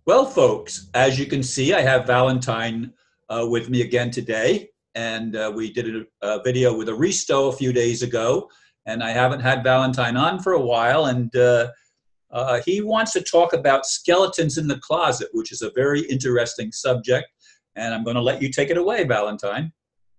Well, folks, as you can see, I have Valentine with me again today, and we did a video with Aristo a few days ago, and I haven't had Valentine on for a while, and he wants to talk about skeletons in the closet, which is a very interesting subject, and I'm going to let you take it away, Valentine.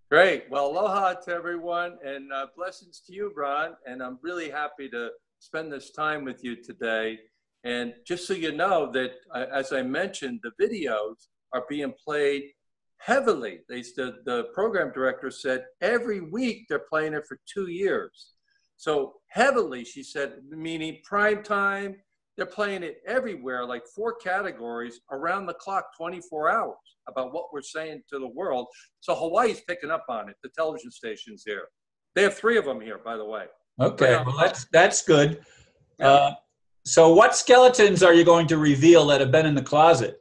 Great. Well, aloha to everyone, and blessings to you, Ron, and I'm really happy to spend this time with you today. And just so you know that, as I mentioned, the videos are being played heavily. The program director said every week they're playing it for 2 years. So heavily, she said, meaning prime time, they're playing it everywhere, like 4 categories around the clock, 24 hours about what we're saying to the world. So Hawaii's picking up on it, the television stations here. They have 3 of them here, by the way. Okay, well, that's good. Yeah. So what skeletons are you going to reveal that have been in the closet?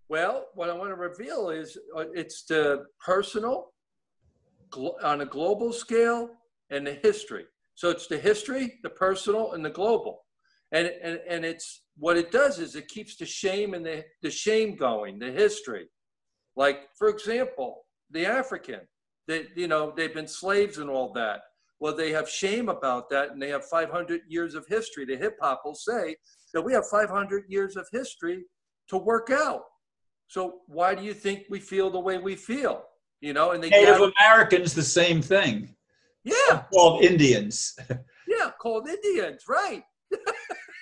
Well, what I want to reveal is it's the personal, on a global scale, and the history. So it's the history, the personal, and the global. And it's what it does is it keeps the shame and the shame going, the history. Like, for example, the African, they've been slaves and all that. Well, they have shame about that, and they have 500 years of history. The hip hop will say that we have 500 years of history to work out. So why do you think we feel the way we feel? And they Native Americans, the same thing. Yeah. Called Indians. Yeah, called Indians, right.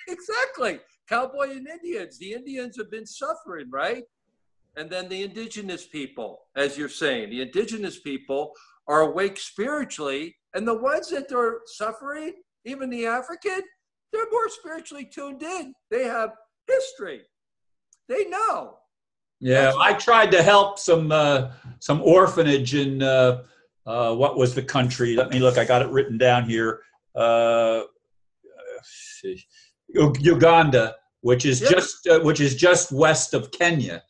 Exactly. Cowboy and Indians. The Indians have been suffering, right? And then the indigenous people, as you're saying, the indigenous people are awake spiritually, and the ones that are suffering, even the African, they're more spiritually tuned in. They have history. They know. Yeah, I tried to help some orphanage in what was the country? Let me look. I got it written down here. Uganda, which is just west of Kenya,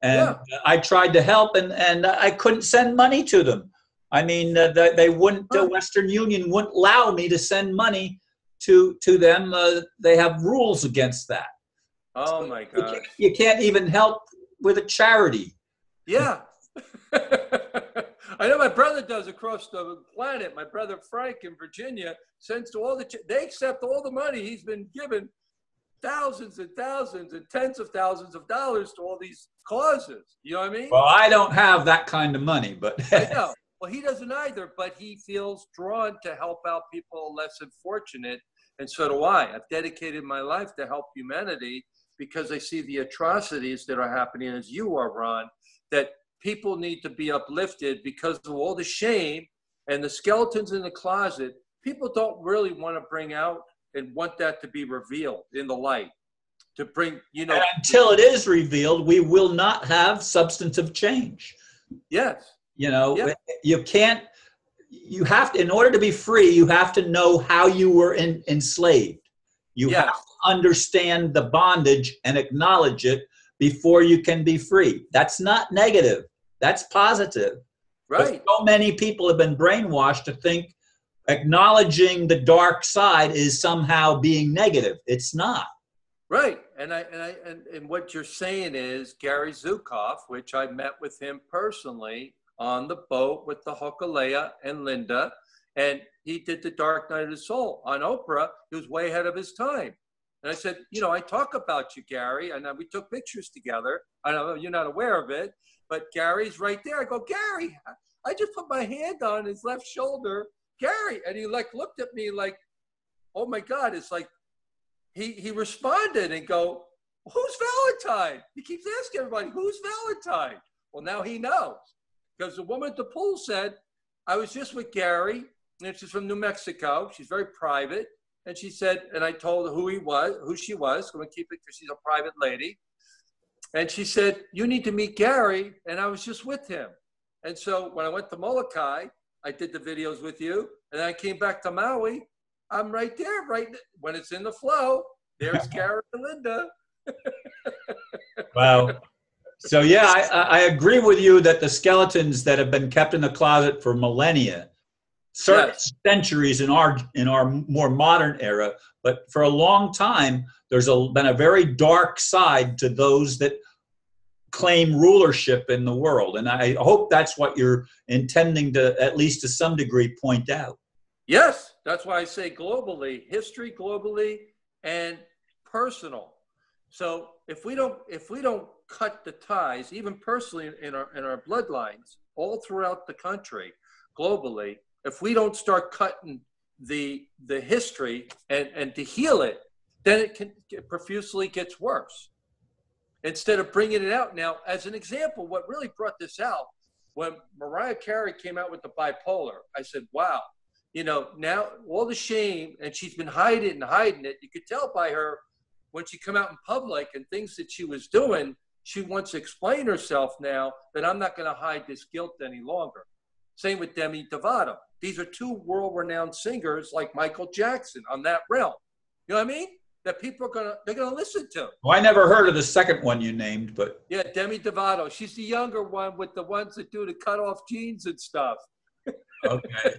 and I tried to help, and I couldn't send money to them. I mean, they wouldn't. The Western Union wouldn't allow me to send money to them. They have rules against that. Oh my God! You can't even help with a charity. Yeah. I know my brother does across the planet. My brother Frank in Virginia sends to all they accept all the money he's been given, thousands and thousands and tens of thousands of dollars to all these causes. You know what I mean? Well, I don't have that kind of money, but I know. Well, he doesn't either, but he feels drawn to help out people less fortunate, and so do I. I've dedicated my life to help humanity because I see the atrocities that are happening, as you are, Ron, that people need to be uplifted because of all the shame and the skeletons in the closet. People don't really want to bring out and want that to be revealed in the light. To bring, And until it is revealed, we will not have substantive change. Yes. You can't, you have to, in order to be free, you have to know how you were enslaved. You have to understand the bondage and acknowledge it before you can be free. That's not negative. That's positive. Right. But so many people have been brainwashed to think acknowledging the dark side is somehow being negative. It's not. Right. And what you're saying is Gary Zukav, which I met with him personally on the boat with the Hokulea and Linda, and he did the Dark Night of the Soul on Oprah. He was way ahead of his time. And I said, I talk about you, Gary, and we took pictures together. I know you're not aware of it, but Gary's right there. I go, Gary, I just put my hand on his left shoulder, Gary, and he looked at me like, oh my God, it's like he responded and go, who's Valentine? He keeps asking everybody, who's Valentine? Well, now he knows. Because the woman at the pool said, I was just with Gary, and she's from New Mexico. She's very private. And she said, and I told her who she was. I'm going to keep it because she's a private lady. And she said, you need to meet Gary. And I was just with him. And so when I went to Molokai, I did the videos with you. And I came back to Maui. I'm right there, when it's in the flow. There's Gary and Linda. Wow. So yeah, I agree with you that the skeletons that have been kept in the closet for millennia, certain centuries in our more modern era, but for a long time, there's been a very dark side to those that claim rulership in the world. And I hope that's what you're intending to, at least to some degree, point out. Yes, that's why I say globally, history globally and personal. So if we don't cut the ties, even personally in our bloodlines, all throughout the country, globally, if we don't start cutting the history and to heal it, then it profusely gets worse. Instead of bringing it out. Now, as an example, what really brought this out, when Mariah Carey came out with the bipolar, I said, wow, you know, now all the shame, and she's been hiding it. You could tell by her when she come out in public and things that she was doing, she wants to explain herself now that I'm not going to hide this guilt any longer. Same with Demi Lovato. These are two world-renowned singers like Michael Jackson on that realm. You know what I mean? That people are they're gonna listen to. Well, I never heard of the second one you named, but yeah, Demi Lovato. She's the younger one with the ones that do the cut-off jeans and stuff. Okay.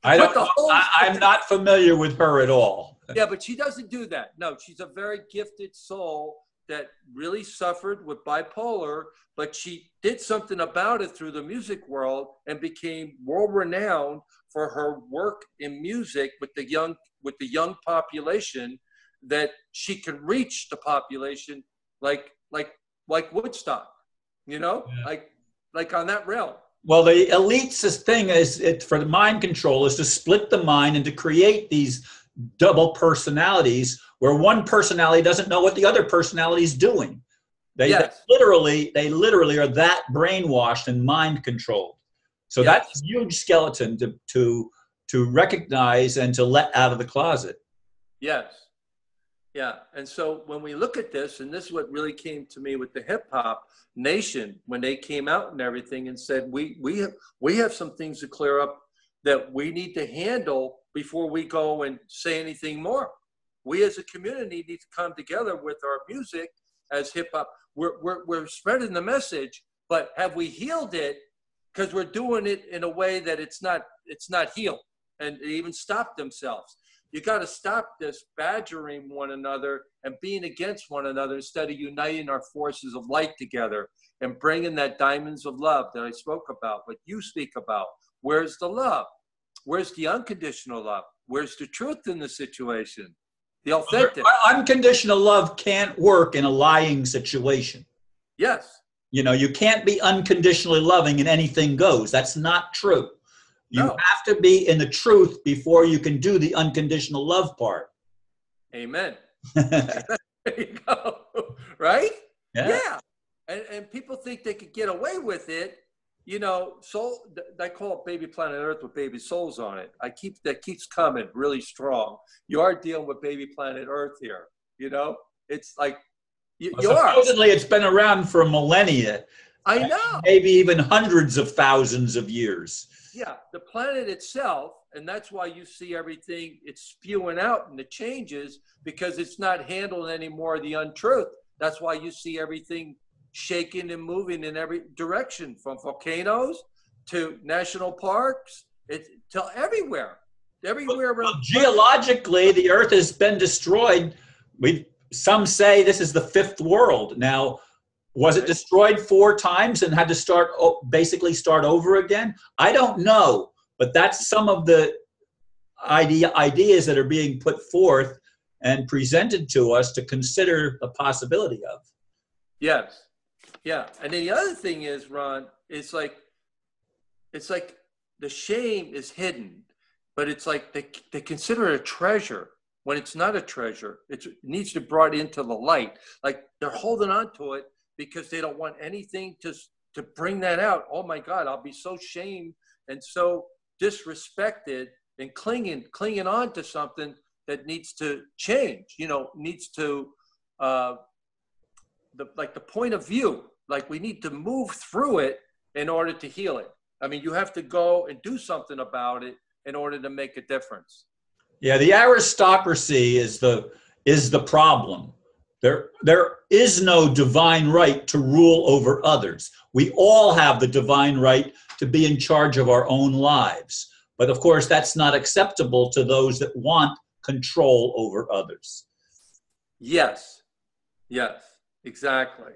I'm not familiar with her at all. Yeah, but she doesn't do that. No, she's a very gifted soul that really suffered with bipolar, but she did something about it through the music world and became world-renowned for her work in music with the young population, that she can reach the population like Woodstock, you know, yeah. like on that realm. Well, the elite's thing is for the mind control is to split the mind and to create these double personalities where one personality doesn't know what the other personality is doing. They literally are that brainwashed and mind controlled. So that's a huge skeleton to recognize and to let out of the closet. Yes. Yeah, and so when we look at this, and this is what really came to me with the hip hop nation when they came out and everything and said, we have some things to clear up that we need to handle before we go and say anything more. We as a community need to come together with our music as hip hop. We're spreading the message, but have we healed it? Because we're doing it in a way that it's not healed, and they even stop themselves. You got to stop this badgering one another and being against one another instead of uniting our forces of light together and bringing that diamonds of love that I spoke about, what you speak about. Where's the love? Where's the unconditional love? Where's the truth in the situation? The authentic. Unconditional love can't work in a lying situation. Yes. You know, you can't be unconditionally loving and anything goes. That's not true. You have to be in the truth before you can do the unconditional love part. Amen. There you go. Right? Yeah. And people think they could get away with it. You know, soul, I call it Baby Planet Earth with baby souls on it. That keeps coming really strong. You are dealing with Baby Planet Earth here. You know, it's like you are. Supposedly it's been around for millennia. I know. Maybe even hundreds of thousands of years. Yeah, the planet itself, and that's why you see everything, it's spewing out and the changes because it's not handling any more of the untruth. That's why you see everything shaking and moving in every direction, from volcanoes to national parks, to everywhere. Well, geologically, the Earth has been destroyed. Some say this is the fifth world. Now, was it destroyed 4 times and had to basically start over again? I don't know, but that's some of the ideas that are being put forth and presented to us to consider the possibility of. Yes. Yeah. And then the other thing is, Ron, it's like the shame is hidden, but it's like they consider it a treasure when it's not a treasure. It needs to be brought into the light. Like they're holding on to it because they don't want anything to bring that out. Oh my God, I'll be so shamed and so disrespected and clinging on to something that needs to change, you know, needs to, the point of view, like we need to move through it in order to heal it. I mean, you have to go and do something about it in order to make a difference. Yeah, the aristocracy is the problem. There is no divine right to rule over others. We all have the divine right to be in charge of our own lives. But of course, that's not acceptable to those that want control over others. Yes, exactly.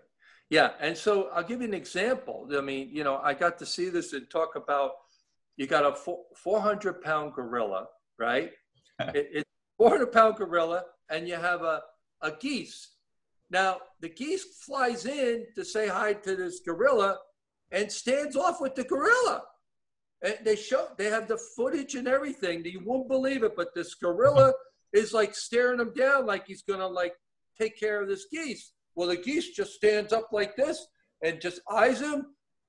Yeah, and so I'll give you an example. I mean, you know, I got to see this and talk about, you got a 400-pound gorilla, right? It's 400-pound gorilla, and you have a geese. Now, the geese flies in to say hi to this gorilla and stands off with the gorilla. And they have the footage and everything. You won't believe it, but this gorilla is like staring him down like he's gonna like take care of this geese. Well, the geese just stands up like this and just eyes him.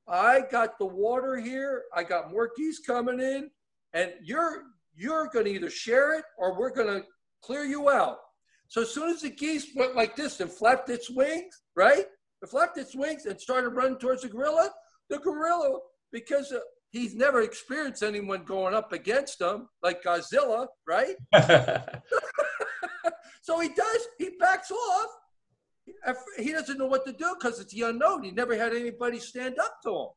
I got the water here. I got more geese coming in, and you're gonna either share it or we're gonna clear you out. So as soon as the geese went like this and flapped its wings, right? It flapped its wings and started running towards the gorilla, because he's never experienced anyone going up against him like Godzilla, right? So he backs off. He doesn't know what to do because it's the unknown. He never had anybody stand up to him.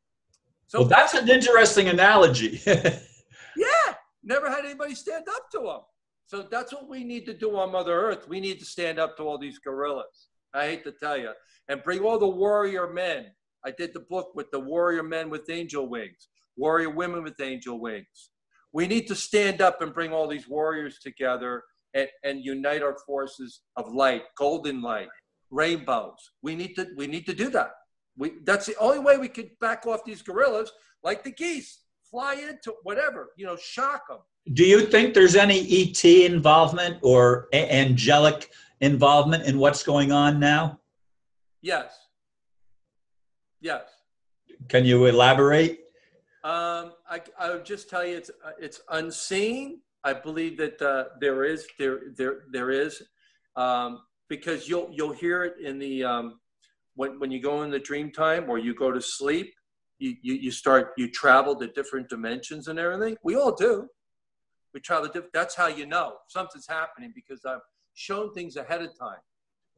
So well, that's an interesting analogy. Yeah, never had anybody stand up to him. So that's what we need to do on Mother Earth. We need to stand up to all these gorillas. I hate to tell you. And bring all the warrior men. I did the book with the warrior men with angel wings, warrior women with angel wings. We need to stand up and bring all these warriors together and unite our forces of light, golden light, rainbows. We need to do that. That's the only way we could back off these gorillas, like the geese, fly into whatever, you know, shock them. Do you think there's any ET involvement or angelic involvement in what's going on now? Yes. Yes. Can you elaborate? I would just tell you it's unseen. I believe that there is because you'll hear it in the when you go in the dream time or you go to sleep, you travel to different dimensions and everything. We all do. We travel that's how you know something's happening, because I've shown things ahead of time,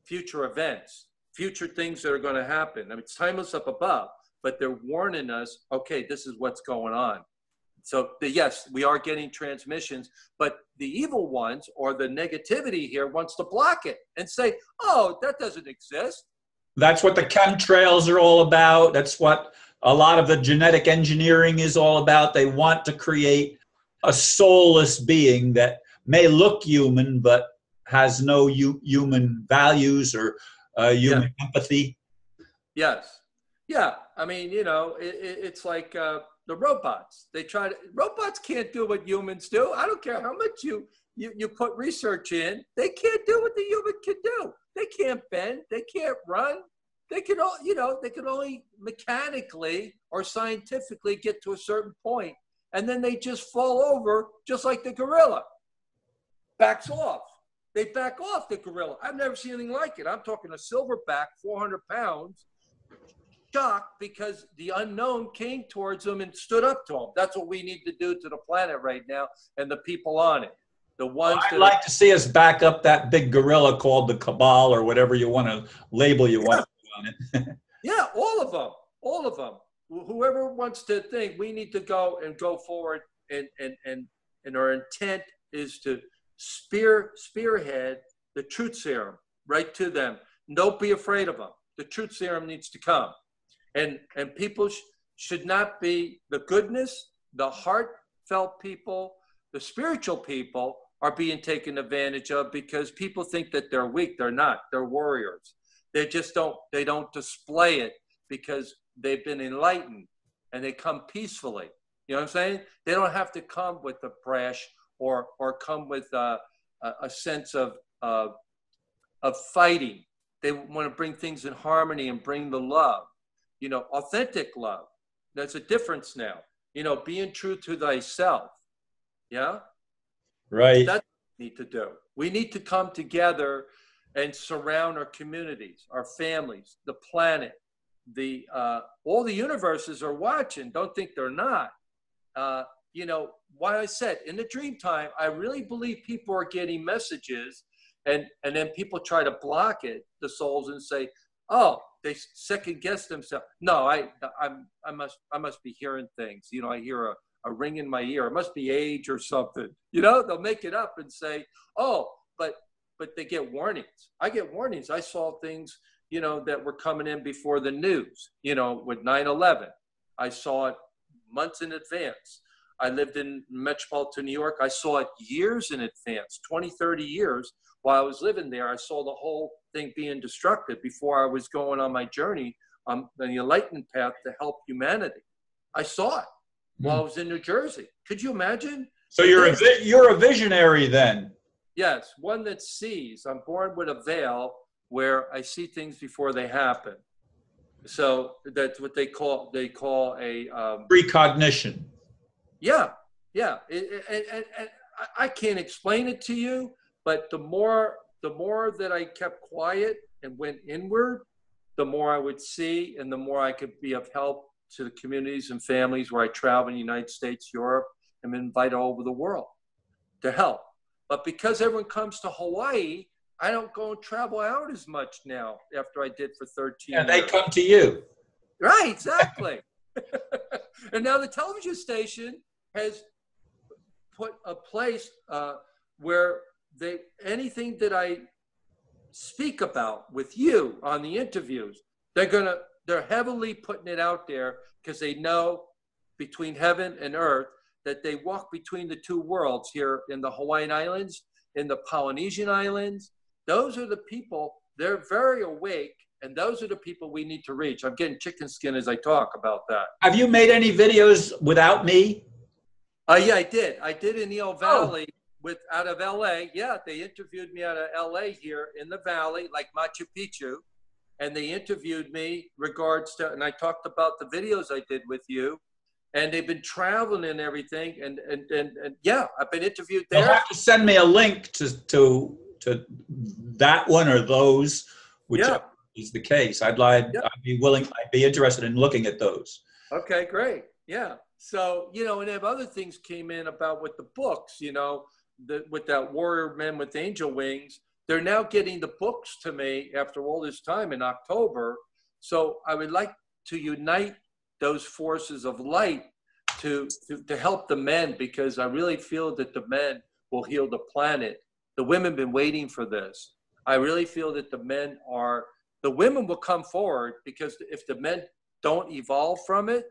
future events, future things that are going to happen. I mean, it's timeless up above, but they're warning us, okay, this is what's going on. So yes, we are getting transmissions, but the evil ones or the negativity here wants to block it and say, oh, that doesn't exist. That's what the chemtrails are all about. That's what a lot of the genetic engineering is all about. They want to create a soulless being that may look human, but has no human values or human empathy. Yes. Yeah. I mean, you know, it's like the robots. Robots can't do what humans do. I don't care how much you put research in. They can't do what the human can do. They can't bend. They can't run. They can only mechanically or scientifically get to a certain point, and then they just fall over, just like the gorilla. Backs off. They back off, the gorilla. I've never seen anything like it. I'm talking a silverback, 400 pounds, shocked because the unknown came towards them and stood up to them. That's what we need to do to the planet right now and the people on it. The ones I'd like to see us back up that big gorilla called the cabal or whatever you want to label you want to put on it. Yeah, all of them. Whoever wants to think, we need to go forward, and our intent is to spearhead the truth serum right to them. Don't be afraid of them. The truth serum needs to come, and people should not be the goodness, the heartfelt people, the spiritual people are being taken advantage of because people think that they're weak. They're not. They're warriors. They don't display it because they've been enlightened and they come peacefully. You know what I'm saying? They don't have to come with a brash or come with a sense of fighting. They want to bring things in harmony and bring the love, you know, authentic love. There's a difference now, you know, being true to thyself. Yeah. Right. That's what we need to do. We need to come together and surround our communities, our families, the planet, all the universes are watching. Don't think they're not. You know, why I said in the dream time, I really believe people are getting messages, and then people try to block it, the souls, and say, oh, they second guess themselves. No, I must be hearing things. You know, I hear a ring in my ear. It must be age or something. You know, they'll make it up and say, oh, but they get warnings. I get warnings. I saw things you know, that were coming in before the news, you know, with 9/11. I saw it months in advance. I lived in metropolitan New York. I saw it years in advance, 20, 30 years. While I was living there, I saw the whole thing being destructed before I was going on my journey on the enlightenment path to help humanity. I saw it while I was in New Jersey. Could you imagine? So you're a visionary then. Yes, one that sees. I'm born with a veil where I see things before they happen. So that's what they call a Precognition. yeah, yeah. And I can't explain it to you, but the more that I kept quiet and went inward, the more I would see, and the more I could be of help to the communities and families where I travel in the United States, Europe, and been invited all over the world to help. But because everyone comes to Hawaii, I don't go and travel out as much now after I did for 13 years. And they come to you. Right, exactly. And now the television station has put a place where anything that I speak about with you on the interviews, they're heavily putting it out there because they know between heaven and earth that they walk between the two worlds here in the Hawaiian Islands, in the Polynesian Islands. Those are the people, they're very awake, and those are the people we need to reach. I'm getting chicken skin as I talk about that. Have you made any videos without me? Yeah, I did. I did in Eel Valley out of LA. Yeah, they interviewed me out of LA here in the valley, like Machu Picchu. And they interviewed me and I talked about the videos I did with you. And they've been traveling and everything. And yeah, I've been interviewed there. You'll have to send me a link to that one or those, whichever is the case. I'd be interested in looking at those. Okay, great. Yeah. So, you know, and if other things came in about with the books, you know, with that Warrior Men with Angel Wings, they're now getting the books to me after all this time in October. So I would like to unite those forces of light to help the men, because I really feel that the men will heal the planet. The women have been waiting for this. I really feel that the women will come forward, because if the men don't evolve from it,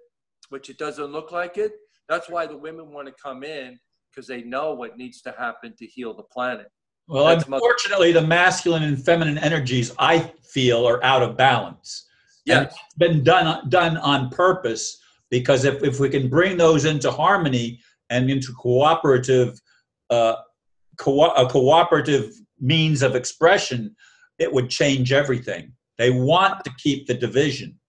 which it doesn't look like it, that's why the women want to come in, because they know what needs to happen to heal the planet. Well, unfortunately, the masculine and feminine energies, I feel, are out of balance. Yes. And it's been done on purpose, because if we can bring those into harmony and into cooperative means of expression, it would change everything. They want to keep the division.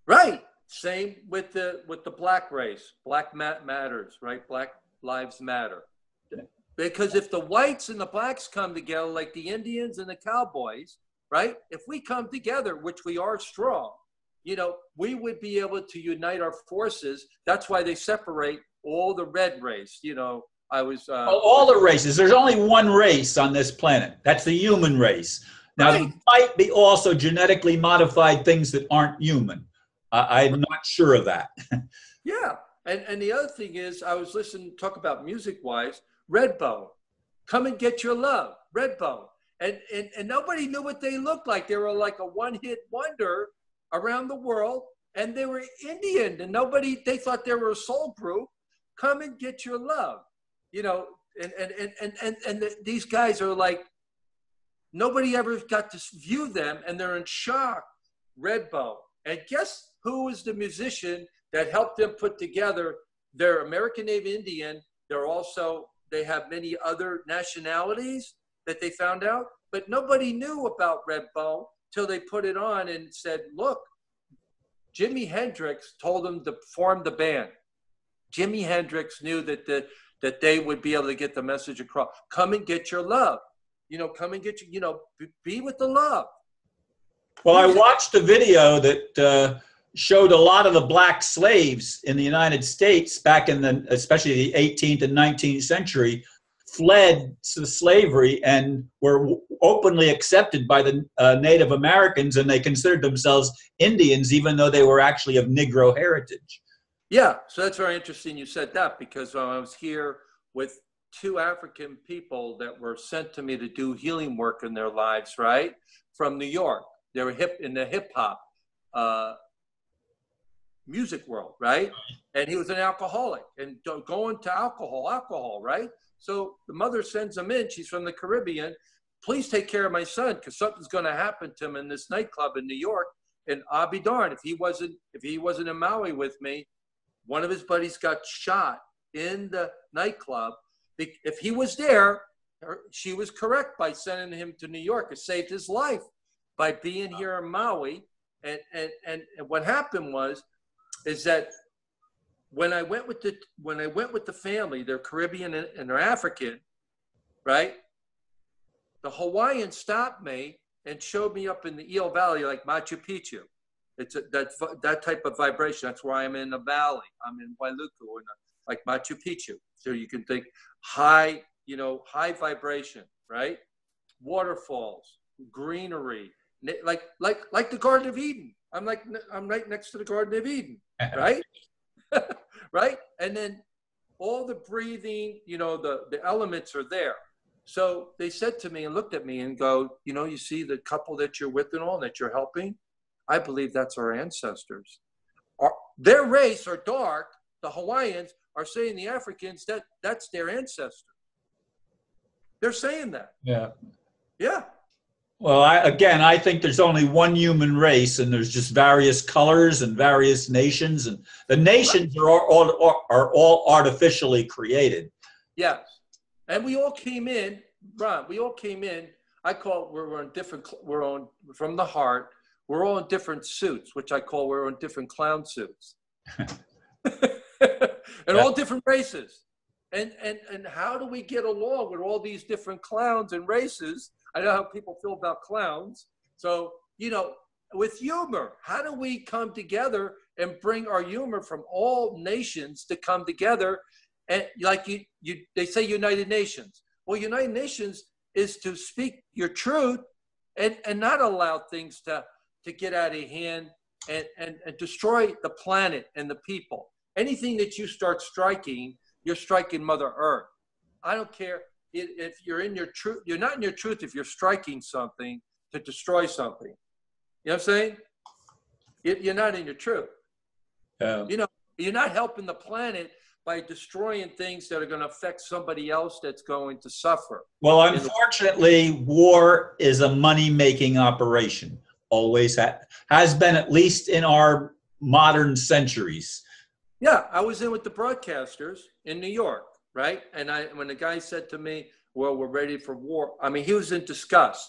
Right. Same with the black race. Black matters, right? Black lives matter. Because if the whites and the blacks come together, like the Indians and the cowboys, right? If we come together, which we are strong, you know, we would be able to unite our forces. That's why they separate all the red race. You know, all the races. There's only one race on this planet. That's the human race. Now, right. There might be also genetically modified things that aren't human. I'm not sure of that. Yeah. And the other thing is, I was listening, talk about music-wise, Redbone. Come and Get Your Love, Redbone. And nobody knew what they looked like. They were like a one-hit wonder around the world, and they were Indian, and they thought they were a soul group. Come and Get Your Love. You know, and these guys are like, nobody ever got to view them, and they're in shock. Redbone. And guess who was the musician that helped them put together? They're American Native Indian. They have many other nationalities that they found out, but nobody knew about Redbone till they put it on and said, look, Jimi Hendrix told them to form the band. Jimi Hendrix knew that they would be able to get the message across. Come and get your love. You know, come and get you, you know, be with the love. Well, I watched a video that showed a lot of the black slaves in the United States back in especially the 18th and 19th century, fled to slavery and were openly accepted by the Native Americans, and they considered themselves Indians, even though they were actually of Negro heritage. Yeah, so that's very interesting you said that, because I was here with two African people that were sent to me to do healing work in their lives, right, from New York. They were in the hip hop music world, right? And he was an alcoholic and going to alcohol, right? So the mother sends him in. She's from the Caribbean. Please take care of my son because something's going to happen to him in this nightclub in New York. And I'll be darned if he wasn't in Maui with me. One of his buddies got shot in the nightclub. If he was there, she was correct by sending him to New York. It saved his life by being here in Maui. And what happened is that when I went with the family, they're Caribbean and they're African, right? The Hawaiian stopped me and showed me up in the Eel Valley like Machu Picchu. It's that type of vibration. That's why I'm in the valley. I'm in Wailuku, like Machu Picchu. So you can think high vibration, right? Waterfalls, greenery, like the Garden of Eden. I'm right next to the Garden of Eden, right? Right? And then all the breathing, the elements are there. So they said to me and looked at me and go, you see the couple that you're with and all that you're helping? I believe that's our ancestors. Their race are dark. The Hawaiians are saying the Africans, that's their ancestor. They're saying that. Yeah. Yeah. Well, I think there's only one human race, and there's just various colors and various nations, and the nations are all artificially created. Yes, and we all came in, Ron. We all came in. We're on from the heart. We're all in different suits, which I call we're on different clown suits, and all different races. And how do we get along with all these different clowns and races? I know how people feel about clowns. So, with humor, how do we come together and bring our humor from all nations to come together? And like they say United Nations. Well, United Nations is to speak your truth and not allow things to get out of hand and destroy the planet and the people. Anything that you start striking, you're striking Mother Earth. I don't care if you're in your truth. You're not in your truth if you're striking something to destroy something. You know what I'm saying? You're not in your truth. You're not helping the planet by destroying things that are going to affect somebody else that's going to suffer. Well, unfortunately, war is a money-making operation. Always has been, at least in our modern centuries. Yeah, I was in with the broadcasters in New York, right? And when the guy said to me, well, we're ready for war, I mean, he was in disgust.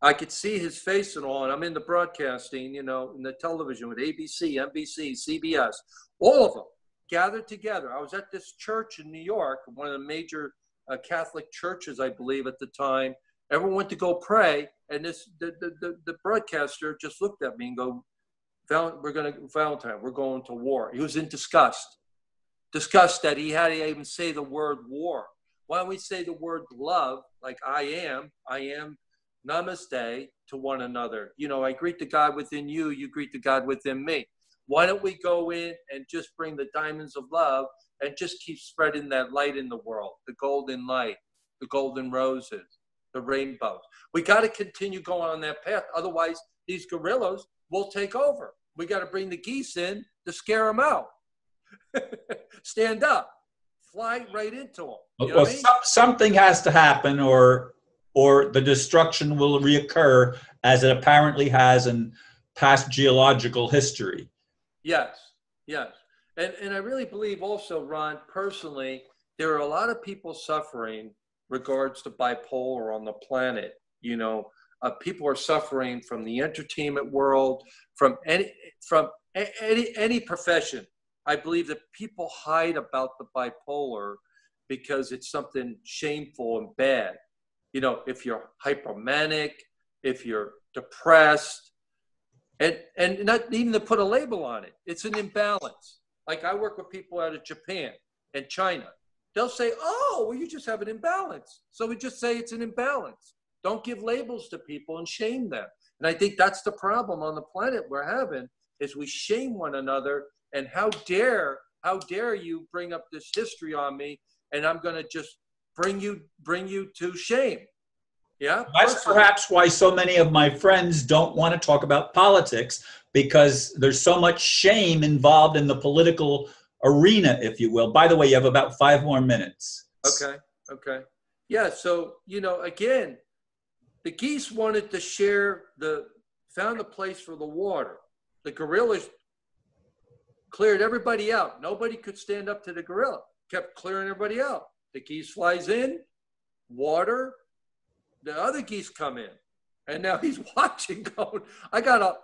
I could see his face and all, and I'm in the broadcasting, in the television with ABC, NBC, CBS, all of them gathered together. I was at this church in New York, one of the major Catholic churches, I believe, at the time. Everyone went to go pray, and the broadcaster just looked at me and go, Valentine, we're going to war. He was in disgust that he had to even say the word war. Why don't we say the word love, like I am, namaste to one another. I greet the God within you, you greet the God within me. Why don't we go in and just bring the diamonds of love and just keep spreading that light in the world, the golden light, the golden roses, the rainbows. We got to continue going on that path. Otherwise, these gorillas will take over. We got to bring the geese in to scare them out. Stand up, fly right into them. You know what I mean? Something has to happen, or the destruction will reoccur, as it apparently has in past geological history. Yes. And I really believe also, Ron, personally, there are a lot of people suffering regards to bipolar on the planet. People are suffering from the entertainment world, from any profession. I believe that people hide about the bipolar because it's something shameful and bad. If you're hypomanic, if you're depressed, and not even to put a label on it, it's an imbalance. Like I work with people out of Japan and China. They'll say, oh, well, you just have an imbalance. So we just say it's an imbalance. Don't give labels to people and shame them. And I think that's the problem on the planet we're having, is we shame one another. And how dare you bring up this history on me, and I'm going to just bring you to shame. Yeah. That's perhaps why so many of my friends don't want to talk about politics, because there's so much shame involved in the political arena, if you will. By the way, you have about 5 more minutes. Okay. Okay. Yeah. So, again, the geese wanted to found a place for the water. The gorillas cleared everybody out. Nobody could stand up to the gorilla. Kept clearing everybody out. The geese flies in, water, the other geese come in. And now he's watching going, I got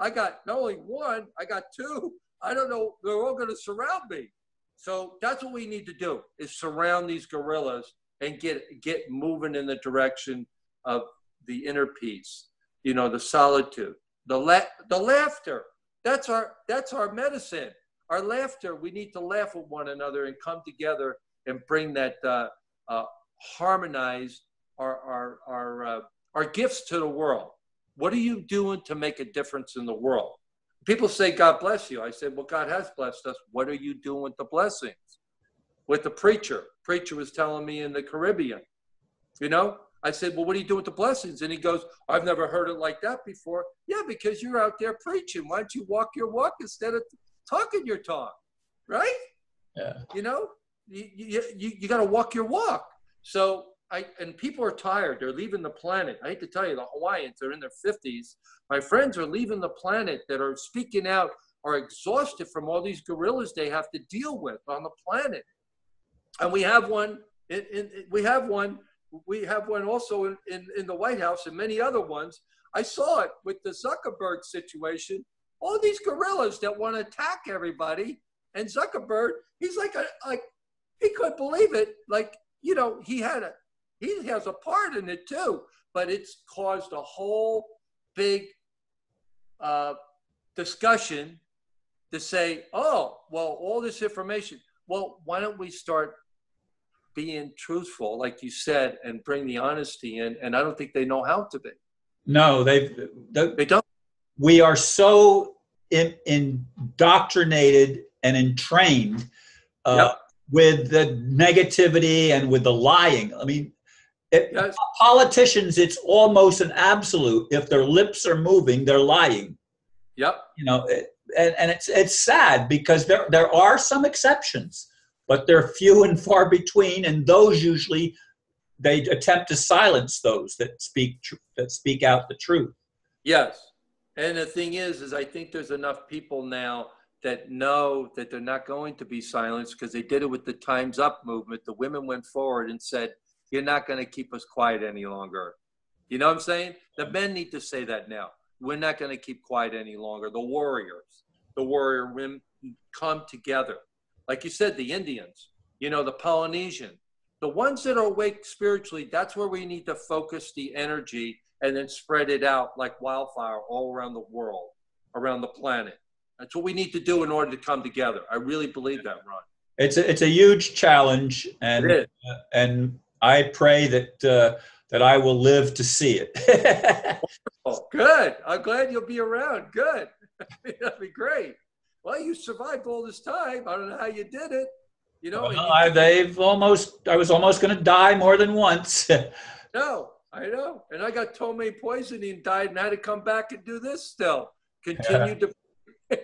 not only one, I got two. I don't know, they're all going to surround me. So that's what we need to do, is surround these gorillas and get moving in the direction of the inner peace, the solitude, the laughter. That's our medicine. Our laughter, we need to laugh with one another and come together and bring that harmonize our gifts to the world. What are you doing to make a difference in the world? People say, God bless you. I said, well, God has blessed us. What are you doing with the blessings? With the preacher. Preacher was telling me in the Caribbean, I said, well, what are you doing with the blessings? And he goes, I've never heard it like that before. Yeah, because you're out there preaching. Why don't you walk your walk instead of talking your talk, right? Yeah. You got to walk your walk. So and people are tired. They're leaving the planet. I hate to tell you, the Hawaiians are in their 50s. My friends are leaving the planet that are speaking out, are exhausted from all these gorillas they have to deal with on the planet. And we have one. We have one also in the White House and many other ones. I saw it with the Zuckerberg situation. All these gorillas that want to attack everybody, and Zuckerberg, he's like he couldn't believe it. He has a part in it too, but it's caused a whole big discussion to say, oh, well, all this information. Well, why don't we start being truthful, like you said, and bring the honesty in? And I don't think they know how to be. No, they don't. We are so indoctrinated and entrained with the negativity and with the lying. I mean, Yes. Politicians, it's almost an absolute. If their lips are moving, they're lying. Yep. And it's sad, because there are some exceptions, but they're few and far between, and those usually they attempt to silence those that speak out the truth. Yes. And the thing is I think there's enough people now that know that they're not going to be silenced, because they did it with the Time's Up movement. The women went forward and said, you're not going to keep us quiet any longer. You know what I'm saying? The men need to say that now. We're not going to keep quiet any longer. The warrior women come together. Like you said, the Indians, the Polynesian, the ones that are awake spiritually, that's where we need to focus the energy and then spread it out like wildfire all around the world, around the planet. That's what we need to do in order to come together. I really believe that, Ron. It's a huge challenge, and I pray that I will live to see it. Oh, good. I'm glad you'll be around. Good. That'd be great. Well, you survived all this time. I don't know how you did it. Well, I was almost going to die more than once. No, I know. And I got Tomei poisoning, died, and had to come back and do this still. Continue to,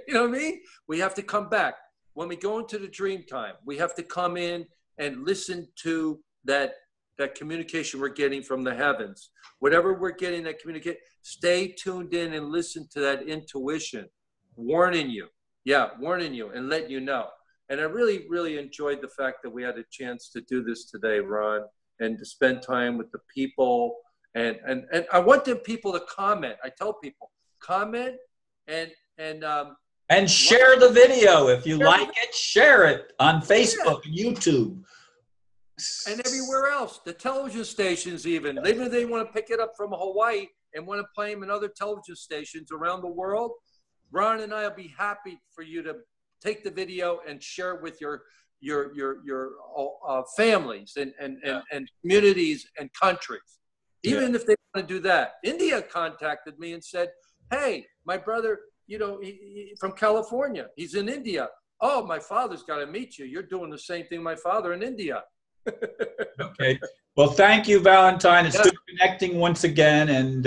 you know what I mean? We have to come back. When we go into the dream time, we have to come in and listen to that communication we're getting from the heavens. Whatever we're getting, that communicate, stay tuned in and listen to that intuition, warning you. Yeah, warning you and letting you know. And I really, really enjoyed the fact that we had a chance to do this today, Ron, and to spend time with the people. And I want the people to comment. I tell people, comment and share the video. If you like it, share it on Facebook and YouTube. And everywhere else, the television stations even. Maybe they want to pick it up from Hawaii and want to play them in other television stations around the world. Ron and I will be happy for you to take the video and share it with your families and communities and countries. Even if they want to do that. India contacted me and said, hey, my brother, he from California, he's in India. Oh, my father's got to meet you. You're doing the same thing my father in India. Okay. Well, thank you, Valentine. It's Yeah. good connecting once again. And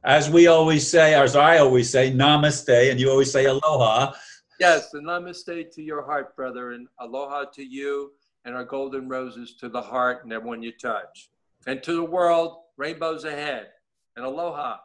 as we always say, as I always say, namaste, and you always say aloha. Yes, and namaste to your heart, brother, and aloha to you, and our golden roses to the heart and everyone you touch. And to the world, rainbows ahead, and aloha.